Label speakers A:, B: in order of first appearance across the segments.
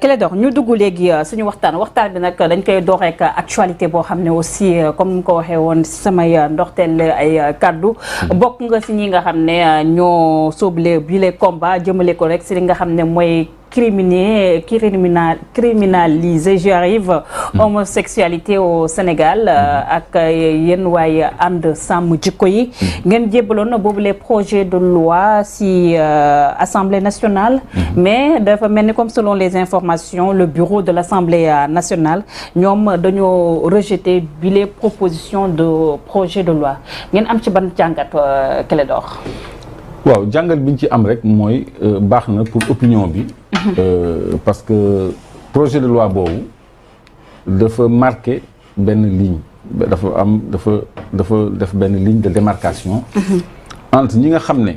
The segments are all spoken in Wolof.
A: Clédor ñu dugg léegi suñu waxtaan bi nag dañ koy door rek actualité boo xam ne aussi comme ni ko waxee woon samay ndorteel ay kaddu bokk nga si ñi nga xam ne ñoo sóoble bi les combat jëmale ko rek si li nga xam ne mooy criminaliser j'arrive homosexualité au Sénégal ak yéen waaye ànd sàmm jikko yi ngeen jébbaloon boobu les projets de loi si Assemblée nationale mais dafa mel ni comme selon les informations le bureau de l'Assemblée nationale ñoom dañoo rejeter bi les propositions de projet de loi ngeen am ci ban jàngat Clédor.
B: waaw jàngat bi ñu ci am rek mooy baax na pour opinion bi parce que projet de loi boobu dafa marqué benn ligne dafa def benn ligne de démarcation entre ñi nga xam ne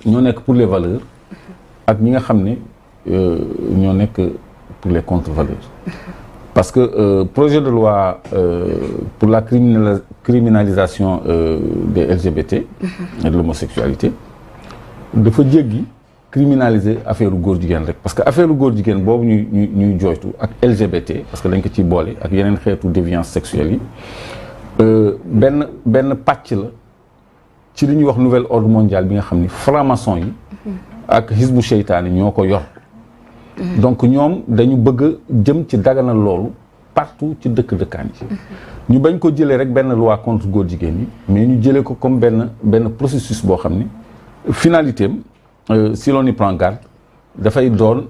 B: ñoo nekk pour les valeurs ak ñi nga xam ne ñoo nekk pour les contre-valeurs parce que projet de loi pour la criminalisation des LGBT et de l'homosexualité dafa jéggi criminaliser affaire góor jigéen rek parce que affaire góor jigéen boobu ñuy jooytu ak LGBT parce que dañ ko ciy boole ak yeneen xeetu déviance sexuelle yi benn pàcc la ci li ñuy wax nouvel ordre mondial bi nga xam ni franc-maçon yi ak Hizbu Seytaane ñoo ko yor donc ñoom dañu bëgg jëm ci daganal loolu partout ci dëkkaan yi ñu bañ ko jëlee rek benn loi contre góor jigéen yi mais ñu jëlee ko comme benn processus boo xam ni finalité am si l'on y prend garde dafay doon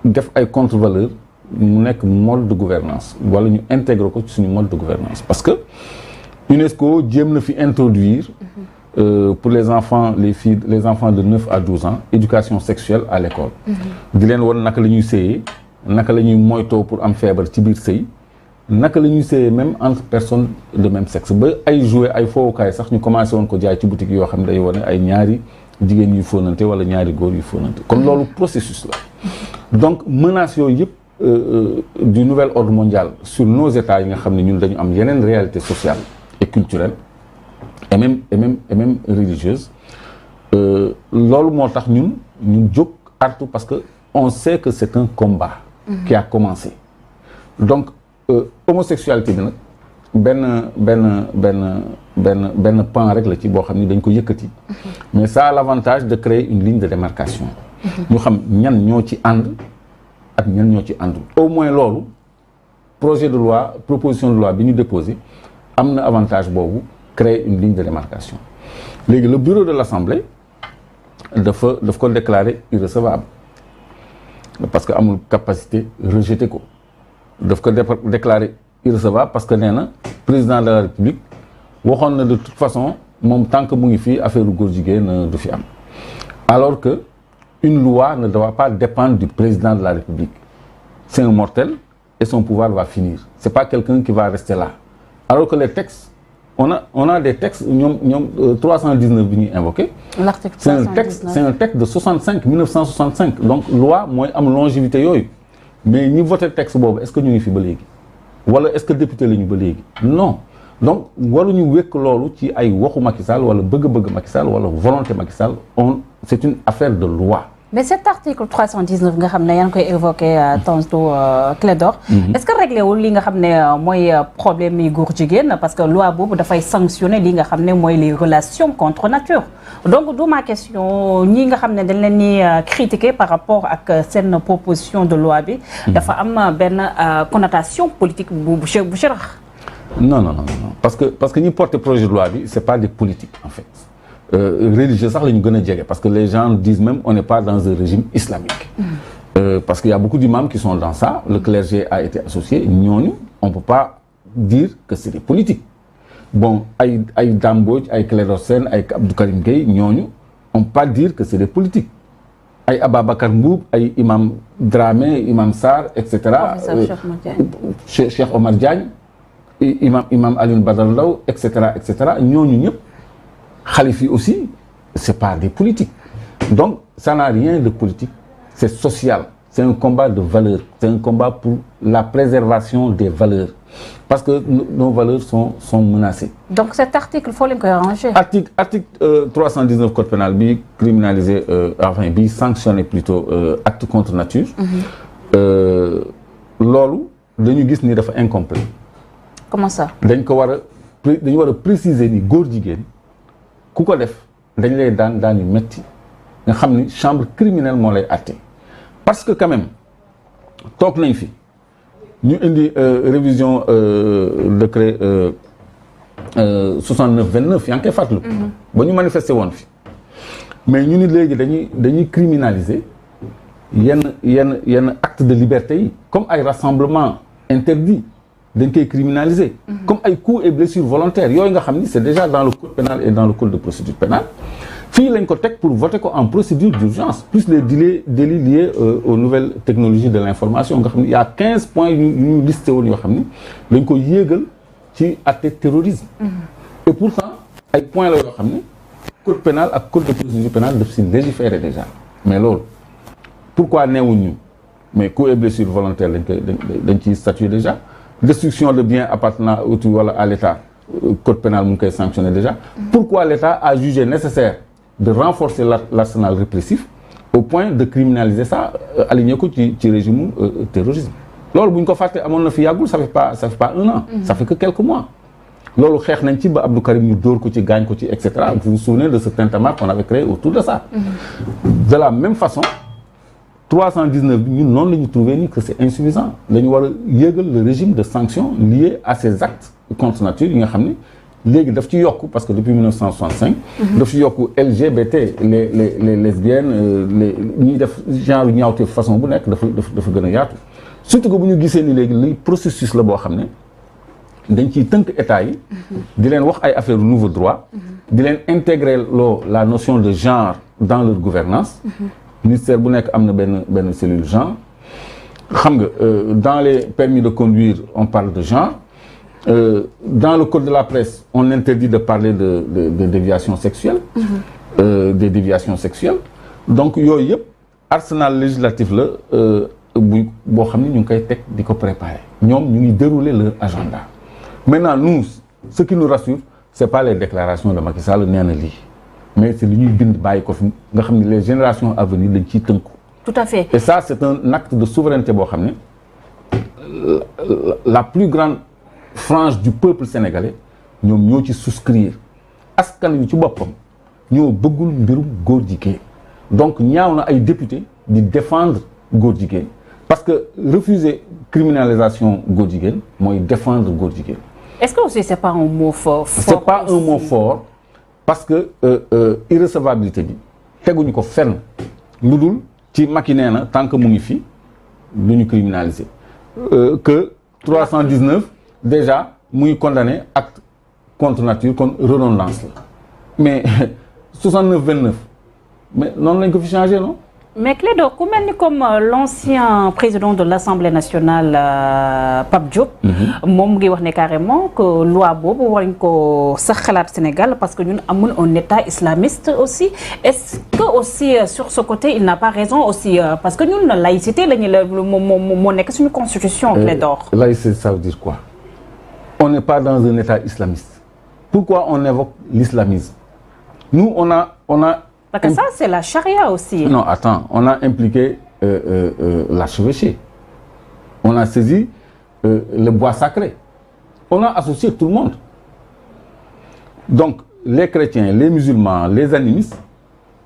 B: def ay contre-valeurs mu nekk mode de gouvernance wala ñu intégrer ko ci suñu mode de gouvernance parce que UNESCO jéem na fi introduire pour les enfants les enfants de 9 à 12 ans éducation sexuelle à l'école di leen woon naka la ñuy séyee naka la ñuy moytoo pour am feebar ci biir sëy naka la ñuy séyee même entre personnes de même sexe ba ay jouets ay foowukaay sax ñu commencé woon ko jaay ci boutique yoo xam ne day wane ay ñaari jigéen yuy fóonante wala ñaari góor yuy fóonante kon loolu processus la donc menaces yooyu yëpp du nouvel ordre mondial sur nos états yi nga xam ne ñun dañu am yeneen réalité sociale et culturelle et même religieuse loolu moo tax ñun jóg artu parce que on sait que c'est un combat qui a commencé donc homosexualité bi nag benn pan rek la ci boo xam ni dañ ko yëkkati mais ça a l'avantage de créer une ligne de démarcation ñu xam ñan ñoo ci ànd ak ñan ñoo ci àndul au moins loolu projet de loi proposition de loi bi ñu déposé am na avantage boobu créer une ligne de démarcation léegi le bureau de l'Assemblée daf ko déclarer irrecevable parce que amul capacité rejeter ko daf ko déclarer irrecevable parce que nee na président de la République waxoon na de toute façon moom tant que mu ngi fii affaire góor jigéen du fi am alors que une loi ne doit pas dépendre du président de la République c'est un mortel et son pouvoir va finir c'est pas quelqu'un qui va rester là alors que les textes on a des textes ñoom 319 bi ñuy invoqué
A: l'article 319
B: c'est un texte de 1965 donc loi mooy am longévité yooyu mais ñi voté texte boobu est-ce que ñu ngi fi ba léegi wala est-ce que député la ñu ba léegi non donc waruñu wékk loolu ci ay waxu Macky Sall wala bëgg-bëgg Macky Sall wala volonté Macky Sall c'est une affaire de loi.
A: mais cet article 319 nga xam ne yaa ngi koy évoqué tantôt Clédor est-ce que réglé wul li nga xam ne mooy problème yi góor jigéen parce que loi boobu dafay sanctionner li nga xam ne mooy les relations contre nature donc d'où ma question ñi nga xam ne dañ leen ni critiquer par rapport ak seen proposition de loi bi dafa am benn connotation politique bu rax
B: non parce que ñi porter projet de loi bi c'est pas des politiques en fait religieux sax la ñu gën a jege parce que les gens disent même on n'est pas dans un régime islamique parce qu'il y a beaucoup d'imams qui sont dans ça le clergé a été associé ñooñu on peut pas dire que c'est des politiques bon ay Dame Mbodj ay Clédor Sène ay Abdou Karim Gueye ñooñu on peut pas dire que c'est des politiques ay Ababacar Mbuub ay imam Dramé imam Sarr et cetera Cheikh Omar Diagne imam Alioune Badara Ndao et cetera ñooñu ñëpp xalif yi aussi c'est pas des politiques donc ça n'a rien de politique c'est social c'est un combat de valeurs, c'est un combat pour la préservation des valeurs. Parce que nos valeurs sont menacées.
A: Donc cet article, il faut l'arranger.
B: Article 319 code pénal, bi criminalisé, enfin, bi sanctionné plutôt acte contre nature. Loolu dañu gis ni dafa incomplet.
A: Comment ça?
B: dañu war a préciser ni góor jigéen ku ko def dañ lay daan yu metti nga xam ni chambre criminelle moo lay àtte. Parce que quand même toog nañ fi ñu indi révision décret 69-29 yaa ngi koy fàttaliku. ba ñu manifester woon fi mais ñu ni léegi dañuy criminaliser yenn acte de liberté yi comme ay rassemblement interdit dañ koy criminaliser. Comme ay coups et blessures volontaires yooyu nga xam ni c'est déjà dans le code pénal et dans le code de procédure pénale. Fii lañ ko teg pour voter ko en procédure d'urgence plus les délits liés aux nouvelles technologies de l'information nga xam ni y a 15 points yu ñu listé woon yoo xam ni dañ ko yéegal ci àtte terrorisme. Et pourtant ay points la yoo xam ni code pénal ak code de procédure pénale daf si légiférer déjà mais loolu pourquoi neewuñu mais coups et blessures volontaires dañ ciy statuer déjà destruction de biens appartenant à autrui wala à l'État code pénal mu ngi koy sanctionner déjà. Pourquoi l'État a jugé nécessaire de renforcer l'arsenal répressif au point de criminaliser ça aligné ko ci régime terrorisme. Loolu bu ñu ko fàtte amoon na fi yàggul ça fait pas un an. Ça fait que quelques mois. Loolu xeex nañ ci ba Abdou Karim ñu dóor ko ci gaañ ko ci et cetera. Vous vous souvenez de ce tintamarre qu'on avait créé autour de ça. De la même façon 319 ñun noonu la ñu trouvé ni que c'est insuffisant dañu war a yéegal le régime de sanctions liés à ces actes contre nature yi nga xam ni léegi daf ci yokku parce que depuis 1965. daf ci yokku LGBT les lesbiennes les ñuy def genre ñaawte façon bu nekk dafa gën a yaatu. Surtout que bu ñu gisee ni léegi li processus la boo xam ne dañ ciy tënk état yi. di leen wax ay affaires nouveau droit. di leen intégrer la notion de genre dans leur gouvernance ministère bu nekk am na benn cellule genre. xam nga dans les permis de conduire on parle de genre. Dans le code de la presse on interdit de parler de déviation sexuelle. Des déviations sexuelles. Donc yooyu yëpp arsenal législatif la boo xam ne ñu ngi koy teg di ko préparer. ñoom ñu ngi dérouler leur agenda. Maintenant nous ce qui nous rassure c'est pas les déclarations de Macky Sall nee na lii mais c'est li ñuy bind bàyyi ko fi nga xam ne les générations à venir dañ ciy tënku.
A: Tout à fait.
B: Et ça c'est un acte de souveraineté boo xam ne la plus grande frange du peuple sénégalais ñoom ñoo ci souscrire askan wi ci boppam ñoo bëggul mbirum góor jigéen donc ñaaw na ay député di défendre góor jigéen parce que refuser criminalisation góor jigéen mooy défendre góor jigéen.
A: Est-ce que aussi c'est pas un mot fort?
B: C'est pas un mot fort parce que irrecevabilité bi teguñu ko fenn lu dul ci Macky nee na tant que mu ngi fi du ñu criminaliser que 319 déjà muy condamné acte contre nature kon redondance la mais 69-29 mais noonu lañ ko fi changé non.
A: Mais Clédor ku mel ni comme l'ancien président de l'Assemblée nationale Pape Diop. moom ngi wax ne carrément que loi boobu waruñ ko sax xalaat Sénégal parce que ñun amul un État islamiste aussi. Est-ce que aussi sur ce côté il n'a pas raison aussi parce que ñun laïcité la ñu moo nekk suñu constitution Clédor.
B: Laïcité ça veut dire quoi? On n'est pas dans un État islamiste. Pourquoi on évoque l'islamisme? Nous on a
A: Parce que ça c'est la charia aussi.
B: Non, attends, on a impliqué l'archevêché. On a saisi le bois sacré. On a associé tout le monde. Donc, les chrétiens, les musulmans, les animistes,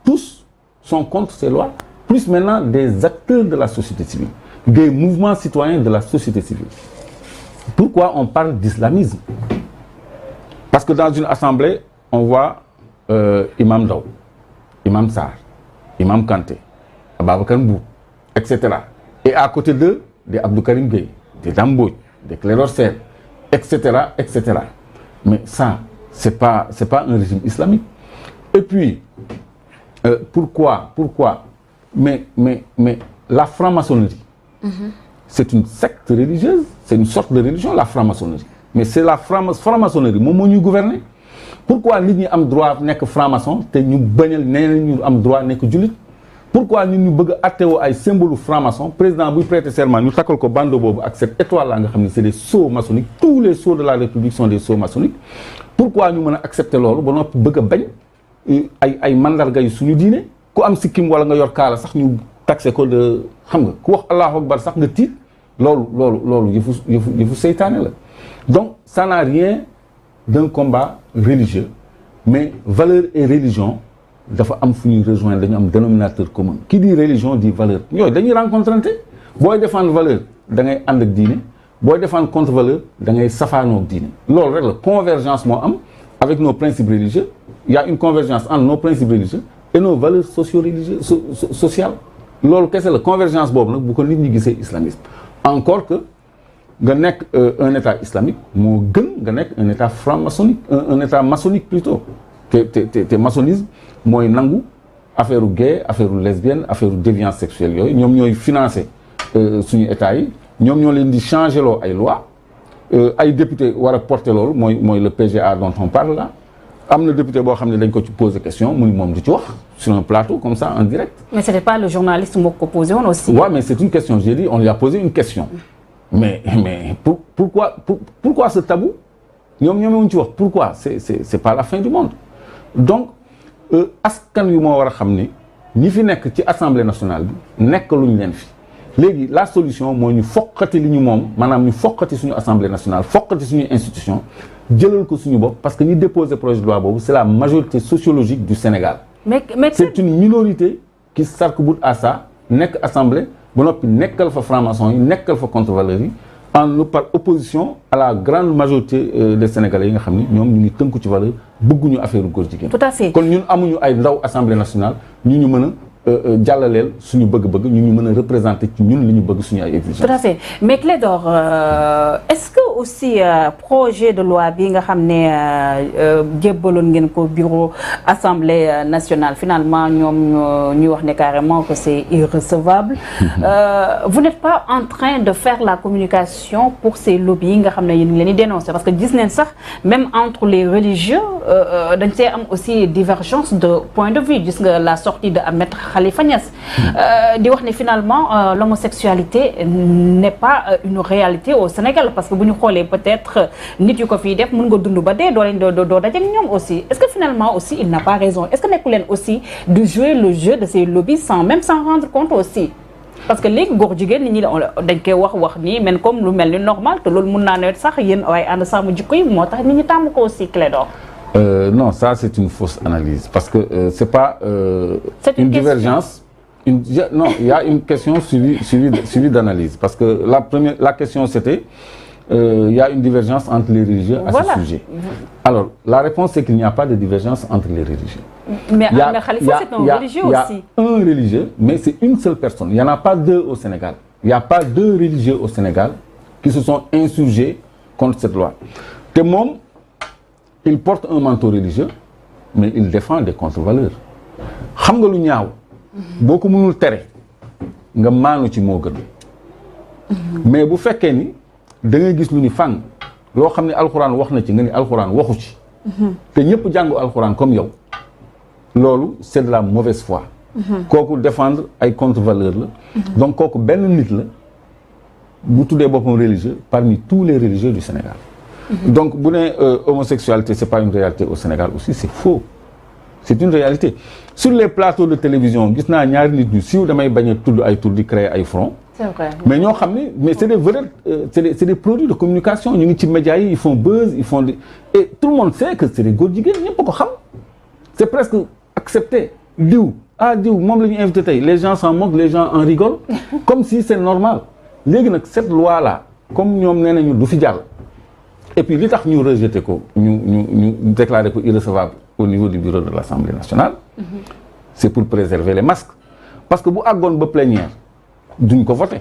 B: tous sont contre ces lois. Plus maintenant des acteurs de la société civile, des mouvements citoyens de la société civile. Pourquoi on parle d'islamisme? Parce que dans une assemblée, on voit Imam Ndao, Imam Sarr, Imam Kanté, Ababacar Mboup, etc. Et à côté d'eux, des Abdou Karim Gueye, des Dame Mbodj, des Clédor Sène, etc., etc. Mais ça, c'est pas un régime islamique. Et puis, pourquoi mais la franc-maçonnerie, c'est une secte religieuse, c'est une sorte de religion, la franc-maçonnerie. Mais c'est la franc-maçonnerie moom moo ñuy gouverner. Pourquoi nit ñi am droit nekk franc-maçon te ñu bañal nee ñu am droit nekk jullit pourquoi ñun ñu bëgg a attewoo ay symbole franc-maçon président buy prêter serment ñu takkal ko bandeau boobu ak cette étoile là nga xam ne c'est des sceaux maçonniques tous les sceaux de la République sont des sceaux maçonniques pourquoi ñu mën a accepter loolu ba noppi bëgg a bañ ay mandarga yu suñu diine ku am sikkim wala nga yor kaala sax ñu taxé ko de xam nga ku wax allahu akbar sax nga tiit loolu yëfu seytaane la donc ça n'a rien d'un combat religieux mais valeur et religion dafa am fu ñuy rejoindre dañu am dénominateur commun qui dit religion dit valeur ñooyu dañuy rencontrante booy défendre valeur da ngay ànd ak diine booy défendre contre valeur da ngay safaanoo ak diine loolu rek la convergence moo am avec nos principes religieux il y a une convergence entre nos principes religieux et nos valeurs socio-religieuses sociales loolu kese la convergence boobu nag bu ko nit ñi gisee islamisme encore que nga nekk un état islamique moo gën nga nekk un état franc-maçonnique un état maçonnique plutôt te maçonnisme mooy nangu affaire u gay affaire u lesbienne affaire u déviance sexuelle yooyu ñoom ñooy financer suñu état yi ñoom ñoo leen di changer loo ay loi ay député war a porter loolu mooy le PGA dont on parle là am na député boo xam ne dañ ko ci poser question mu ni moom du ci wax sur un plateau comme ça en direct.
A: mais c'était pas le journaliste moo ko posé woon aussi.
B: Ouais, mais c'est une question j'ai dit on lui a posé une question mais pourquoi ce tabou ñoom ñoomewuñ ci wax pourquoi c'est pas la fin du monde donc askan wi moo war a xam ni ñi fi nekk ci assemblée nationale bi nekk luñ leen fi léegi la solution mooy ñu foqati li ñu moom maanaam ñu foqati suñu assemblée nationale foqati suñu institution jëlal ko suñu bopp parce que ñi déposé projet de loi boobu c'est la majorité sociologique du Sénégal mais c'est une minorité qui s'arc-boute à ça nekk assemblée ba noppi nekkal fa franc-maçon yi nekkal fa contre-valeurs yi par opposition à la grande majorité des Sénégalais yi nga xam ni ñoom ñu ngi tënku ci valeur bëgguñu affaire góor jigéen.
A: Tout à fait
B: kon ñun amuñu ay ndaw assemblée nationale ñu mën a jàllaleel suñu bëgg-bëgg ñu mën a représenter ci ñun li ñu bëgg suñu ay exigences.
A: Tout à fait mais Clédor est-ce que aussi projet de loi bi nga xam ne jébbaloon ngeen ko bureau assemblée nationale finalement ñoom ñuy wax ne carrément que c'est irrecevable vous n'êtes pas en train de faire la communication pour ces lobbies yi nga xam ne yéen ngi leen di dénoncer parce que gis neen sax même entre les religieux dañ see am aussi divergence de point de vue gis nga la sortie de Ahmed Khalifa Niass di wax ne finalement l'homosexualité n'est pas une réalité au Sénégal parce que bu ñu xoolee peut-être nit yu ko fii def mën nga dund ba dee doo dajeek ñoom aussi est-ce que finalement aussi il n'a pas raison est-ce que nekku leen aussi de jouer le jeu de ces lobbies sans rendre compte aussi parce que léegi góor jigéen nit ñi dañ koy wax nii mais comme lu mel ni normal te loolu mun naa ne sax yéen waaye ànd sàmm jikko yi moo tax nit ñi tàmm ko aussi Clédor.
B: Non, ça c'est une fausse analyse parce que c'est pas une divergence. Non, il y a une question suivie d'analyse parce que la question c'était il y a une divergence entre les religieux à ce sujet. Alors la réponse c'est qu'il n'y a pas de divergence entre les religieux.
A: Mais Khalifa c'est un religieux aussi. Il y a
B: un religieux, mais c'est une seule personne. Il n'y en a pas deux au Sénégal. Il n'y a pas deux religieux au Sénégal qui se sont insurgés contre cette loi. Te moom il porte un manteau religieux mais il défend des contre-valeurs xam nga lu ñaaw boo ko mënul tere nga maanu ci moo gën mais bu fekkee ni da ngay gis lu ni fang loo xam ne alxuraan wax na ci nga ni alxuraan waxu ci te ñëpp jàngu alxuraan comme yow loolu c'est de la mauvaise foi kooku défendre ay contre-valeurs la donc kooku benn nit la bu tuddee boppam religieux parmi tous les religieux du Sénégal donc bu ne homosexualité c'est pas une réalité au Sénégal aussi c'est faux c'est une réalité sur les plateaux de télévision gis naa ñaari nit ñu siiw damay bañ a tudd ay tur di créer ay front
A: c'est vrai
B: mais ñoo xam ne mais c'est des vrais c'est des produits de communication ñu ngi ci médias yi ils font buzz ils font des et tout le monde sait que c'est des góor jigéen ñëpp ko xam c'est presque accepté diw moom la ñu invité tey les gens s'en moquent les gens en rigolent comme si c'est normal léegi nag cette loi là comme ñoom nee nañu du fi jàll et puis li tax ñu rejeté ko ñu déclaré ko irrecevable au niveau du bureau de l'Assemblée nationale c'est pour préserver les masques parce que bu àggoon ba plénière duñ ko voté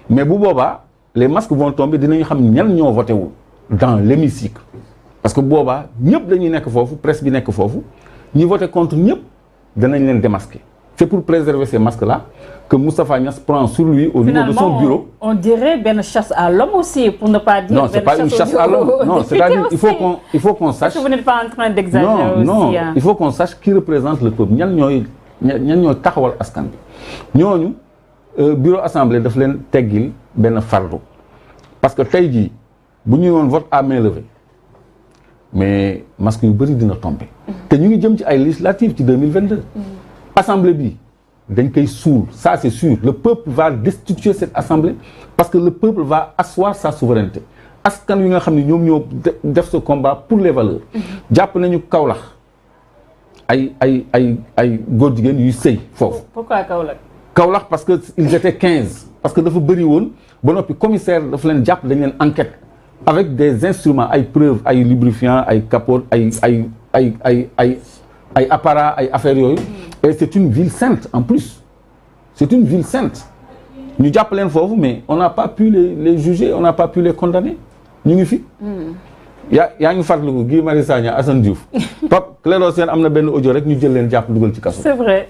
B: mais bu boobaa les masques vont tomber dinañu xam ñan ñoo voté wul dans l'hémicycle parce que boobaa ñëpp dañuy nekk foofu presse bi nekk foofu ñi voté contre ñëpp danañ leen démasquer c'est pour préserver ces masques-là que Moustapha Niasse prend sur lui au niveau de son bureau.
A: On dirait benn chasse à l'homme aussi pour ne pas dire.
B: Non, c'est pas une chasse à l'homme. Non, c'est-à-dire il faut qu'on sache.
A: Parce que vous n'êtes pas en train d'exagérer aussi.
B: Non, il faut qu'on sache qui représente le peuple. ñan ñooy ñan ñooy taxawal askan bi ñooñu bureau assemblée daf leen teggil benn fardu parce que tey jii bu ñu woon vote à main levée mais masque yu bëri dina tomber te ñu ngi jëm ci ay législatives ci 2022 assemblée bi dañ koy suul ça c'est sûr le peuple va destituer cette assemblée parce que le peuple va asseoir sa souveraineté askan wi nga xam ne ñoom ñoo def ce combat pour les valeurs jàpp nañu Kaolack ay góor jigéen yuy sëy foofu.
A: Pourquoi
B: Kaolack parce que ils étaient 15 parce que dafa bëri woon ba noppi commissaire dafa leen jàpp dañ leen enquête avec des instruments ay preuves ay lubrifiants ay capote ay appareils ay affaires yooyu. et c'est une ville sainte en plus c'est une ville sainte ñu jàpp leen foofu mais on n'a pas pu les juger on n'a pas pu les condamner ñu ngi fi. yaa ngi fàttaliku Guy Marius Sagna Assane Diouf Pape Clédor Sène am na benn audio rek ñu jël leen jàpp dugal ci kaso.
A: C'est vrai.